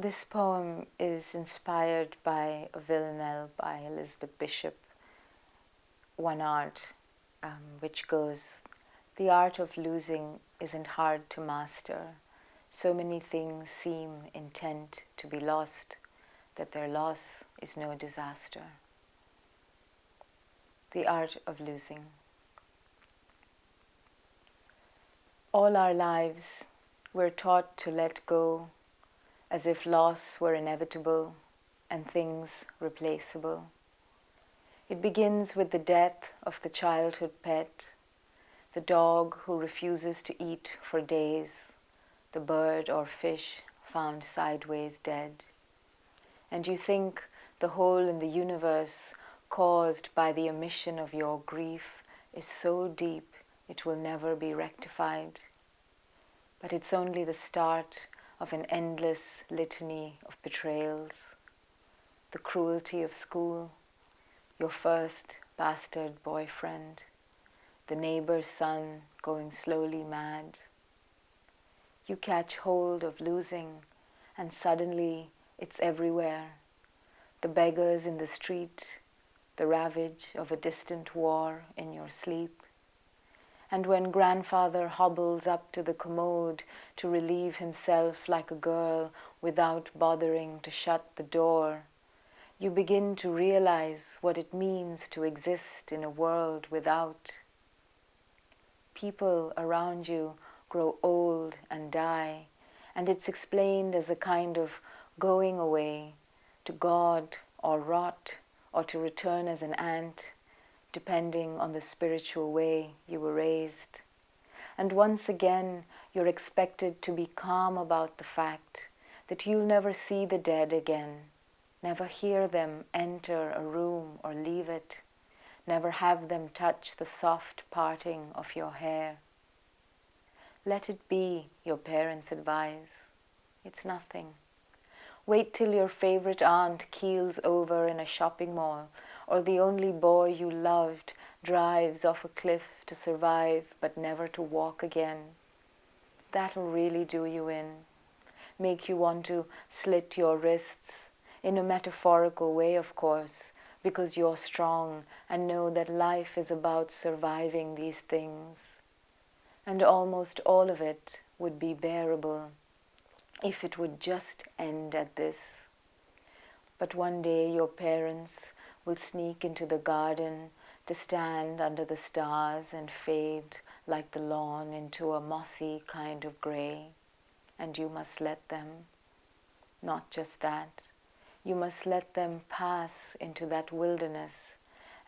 This poem is inspired by a villanelle by Elizabeth Bishop, one art, which goes, "The art of losing isn't hard to master. So many things seem intent to be lost that their loss is no disaster." The art of losing. All our lives, we're taught to let go as if loss were inevitable and things replaceable. It begins with the death of the childhood pet, the dog who refuses to eat for days, the bird or fish found sideways dead. And you think the hole in the universe caused by the omission of your grief is so deep it will never be rectified. But it's only the start of an endless litany of betrayals. The cruelty of school, your first bastard boyfriend, the neighbor's son going slowly mad. You catch hold of losing, and suddenly it's everywhere. The beggars in the street, the ravage of a distant war in your sleep. And when grandfather hobbles up to the commode to relieve himself like a girl without bothering to shut the door, you begin to realize what it means to exist in a world without. People around you grow old and die, and it's explained as a kind of going away to God or rot or to return as an ant, depending on the spiritual way you were raised. And once again, you're expected to be calm about the fact that you'll never see the dead again, never hear them enter a room or leave it, never have them touch the soft parting of your hair. Let it be, your parents advise. It's nothing. Wait till your favorite aunt keels over in a shopping mall, or the only boy you loved drives off a cliff to survive but never to walk again. That'll really do you in, make you want to slit your wrists, in a metaphorical way, of course, because you're strong and know that life is about surviving these things. And almost all of it would be bearable if it would just end at this. But one day your parents will sneak into the garden to stand under the stars and fade like the lawn into a mossy kind of grey, and you must let them. Not just that, you must let them pass into that wilderness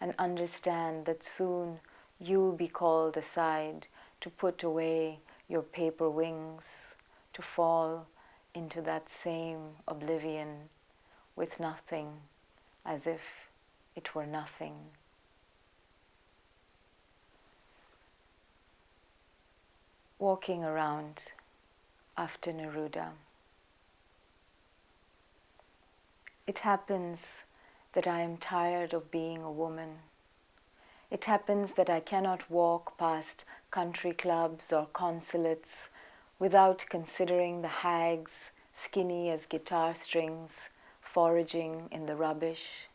and understand that soon you'll be called aside to put away your paper wings, to fall into that same oblivion with nothing, as if it were nothing. Walking around after Neruda. It happens that I am tired of being a woman. It happens that I cannot walk past country clubs or consulates without considering the hags, skinny as guitar strings, foraging in the rubbish.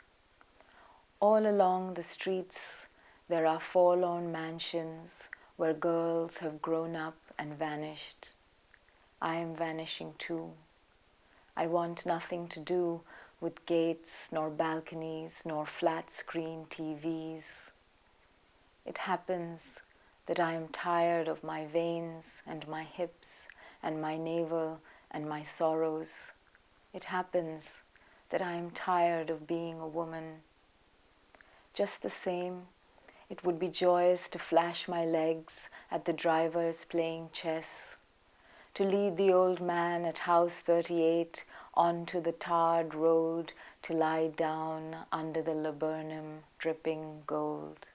All along the streets there are forlorn mansions where girls have grown up and vanished. I am vanishing too. I want nothing to do with gates, nor balconies, nor flat-screen TVs. It happens that I am tired of my veins and my hips and my navel and my sorrows. It happens that I am tired of being a woman. Just the same, it would be joyous to flash my legs at the drivers playing chess, to lead the old man at House 38 onto the tarred road to lie down under the laburnum dripping gold.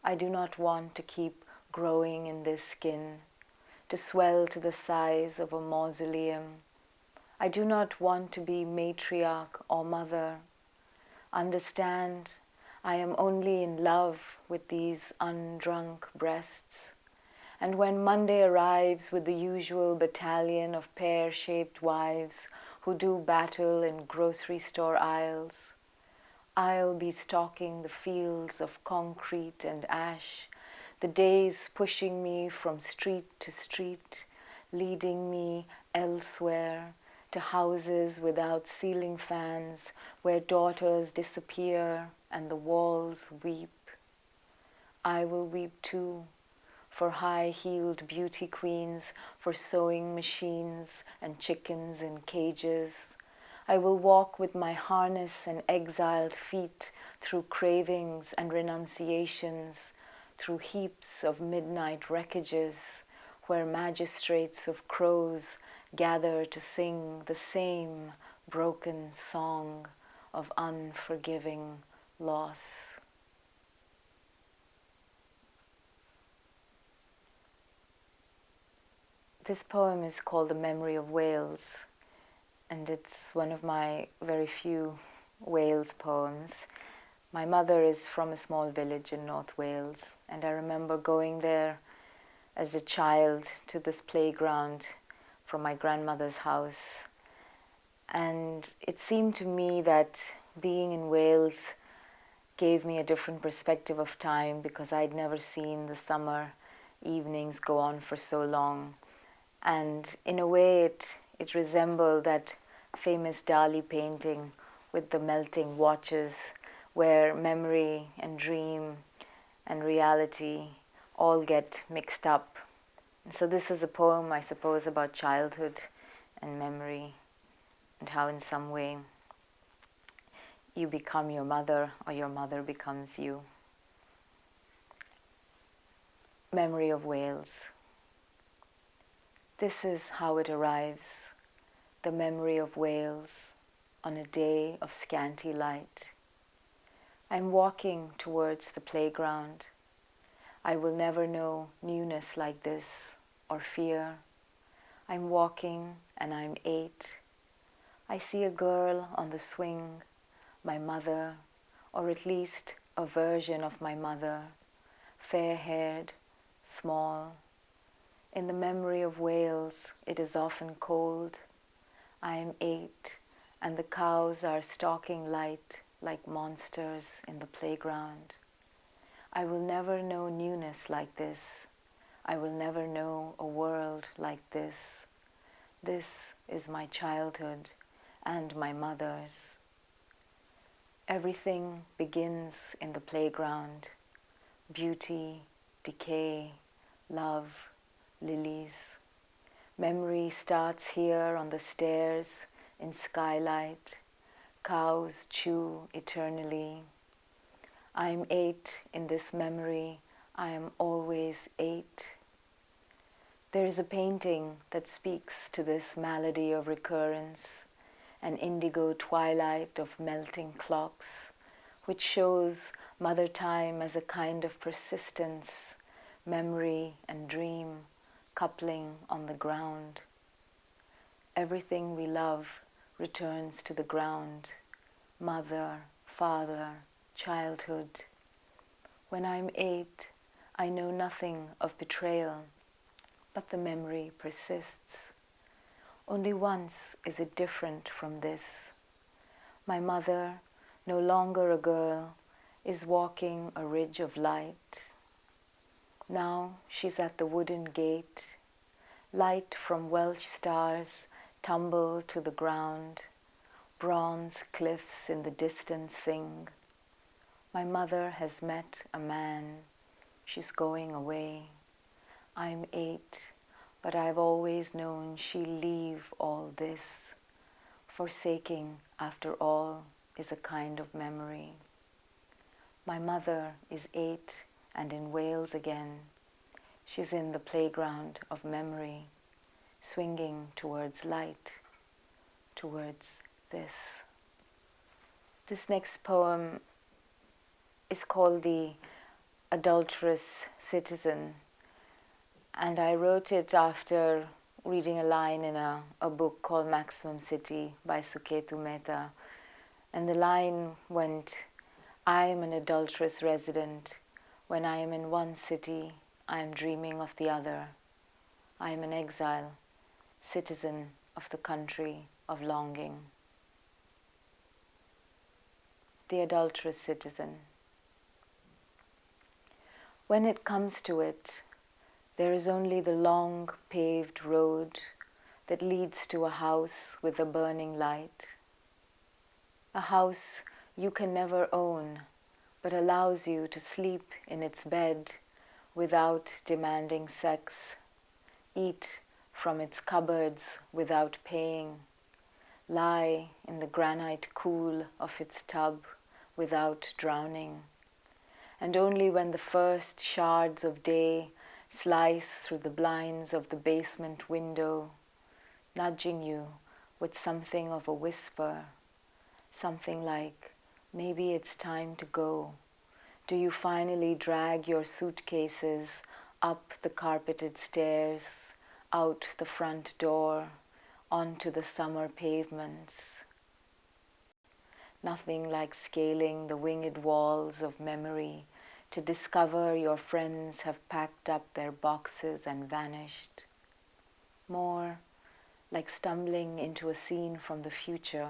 I do not want to keep growing in this skin, to swell to the size of a mausoleum. I do not want to be matriarch or mother. Understand, I am only in love with these undrunk breasts. And when Monday arrives with the usual battalion of pear-shaped wives who do battle in grocery store aisles, I'll be stalking the fields of concrete and ash, the days pushing me from street to street, leading me elsewhere to houses without ceiling fans where daughters disappear and the walls weep. I will weep too, for high-heeled beauty queens, for sewing machines and chickens in cages. I will walk with my harness and exiled feet through cravings and renunciations, through heaps of midnight wreckages, where magistrates of crows gather to sing the same broken song of unforgiving loss. This poem is called The Memory of Wales, and it's one of my very few Wales poems. My mother is from a small village in North Wales, and I remember going there as a child to this playground from my grandmother's house. And it seemed to me that being in Wales gave me a different perspective of time, because I'd never seen the summer evenings go on for so long. And in a way, it resembled that famous Dali painting with the melting watches, where memory and dream and reality all get mixed up. And so this is a poem, I suppose, about childhood and memory, and how in some way you become your mother or your mother becomes you. Memory of Wales. This is how it arrives, the memory of Wales, on a day of scanty light. I'm walking towards the playground. I will never know newness like this, or fear. I'm walking and I'm 8. I see a girl on the swing, my mother, or at least a version of my mother, fair-haired, small. In the memory of Wales, it is often cold. I am 8, and the cows are stalking light like monsters in the playground. I will never know newness like this. I will never know a world like this. This is my childhood and my mother's. Everything begins in the playground. Beauty, decay, love, lilies. Memory starts here on the stairs in skylight. Cows chew eternally. I'm 8 in this memory. I am always 8. There is a painting that speaks to this malady of recurrence, an indigo twilight of melting clocks, which shows Mother Time as a kind of persistence, memory and dream coupling on the ground. Everything we love returns to the ground, mother, father, childhood. When I'm 8, I know nothing of betrayal, but the memory persists. Only once is it different from this. My mother, no longer a girl, is walking a ridge of light. Now she's at the wooden gate. Light from Welsh stars tumble to the ground. Bronze cliffs in the distance sing. My mother has met a man. She's going away. I'm 8, but I've always known she'll leave all this. Forsaking, after all, is a kind of memory. My mother is 8 and in Wales again. She's in the playground of memory, swinging towards light, towards this. This next poem is called The Adulterous Citizen, and I wrote it after reading a line in a book called Maximum City by Suketu Mehta. And the line went, I am an adulterous resident. When I am in one city, I am dreaming of the other. I am an exile, citizen of the country of longing. The Adulterous Citizen. When it comes to it, there is only the long paved road that leads to a house with a burning light. A house you can never own, but allows you to sleep in its bed without demanding sex, eat from its cupboards without paying, lie in the granite cool of its tub without drowning. And only when the first shards of day slice through the blinds of the basement window, nudging you with something of a whisper, something like, maybe it's time to go, do you finally drag your suitcases up the carpeted stairs, out the front door, onto the summer pavements. Nothing like scaling the winged walls of memory to discover your friends have packed up their boxes and vanished. More like stumbling into a scene from the future,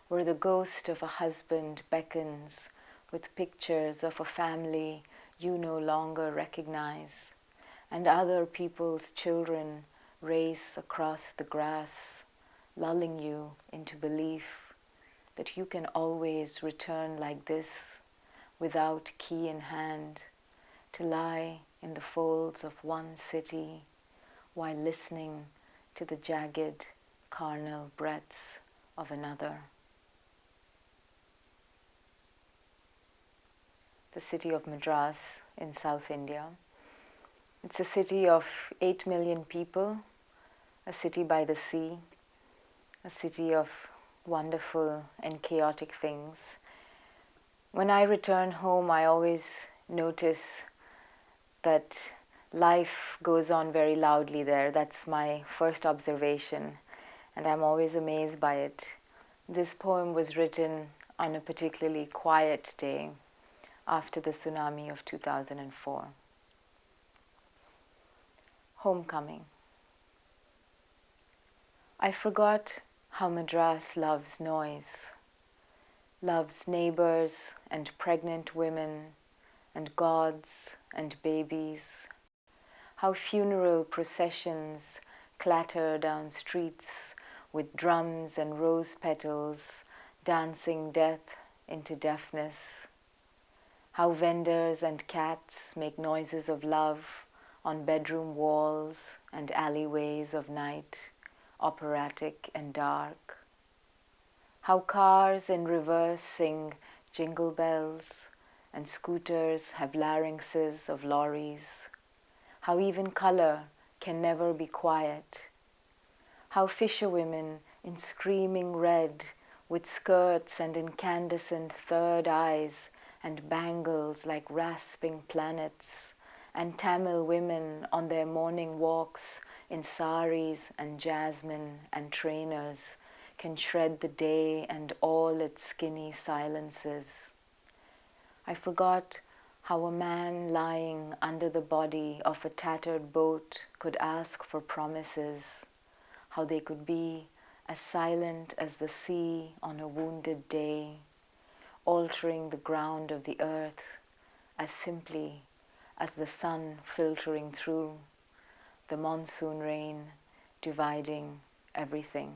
where the ghost of a husband beckons with pictures of a family you no longer recognize, and other people's children race across the grass, lulling you into belief that you can always return like this, without key in hand, to lie in the folds of one city while listening to the jagged carnal breaths of another. The city of Madras in South India. It's a city of 8 million people, a city by the sea, a city of wonderful and chaotic things. When I return home, I always notice that life goes on very loudly there. That's my first observation, and I'm always amazed by it. This poem was written on a particularly quiet day after the tsunami of 2004. Homecoming. I forgot how Madras loves noise, loves neighbors and pregnant women and gods and babies, how funeral processions clatter down streets with drums and rose petals dancing death into deafness, how vendors and cats make noises of love on bedroom walls and alleyways of night, operatic and dark, how cars in reverse sing jingle bells and scooters have larynxes of lorries, how even color can never be quiet, how fisherwomen in screaming red with skirts and incandescent third eyes and bangles like rasping planets, and Tamil women on their morning walks in saris and jasmine and trainers can shred the day and all its skinny silences. I forgot how a man lying under the body of a tattered boat could ask for promises, how they could be as silent as the sea on a wounded day, altering the ground of the earth as simply as the sun filtering through, the monsoon rain dividing everything.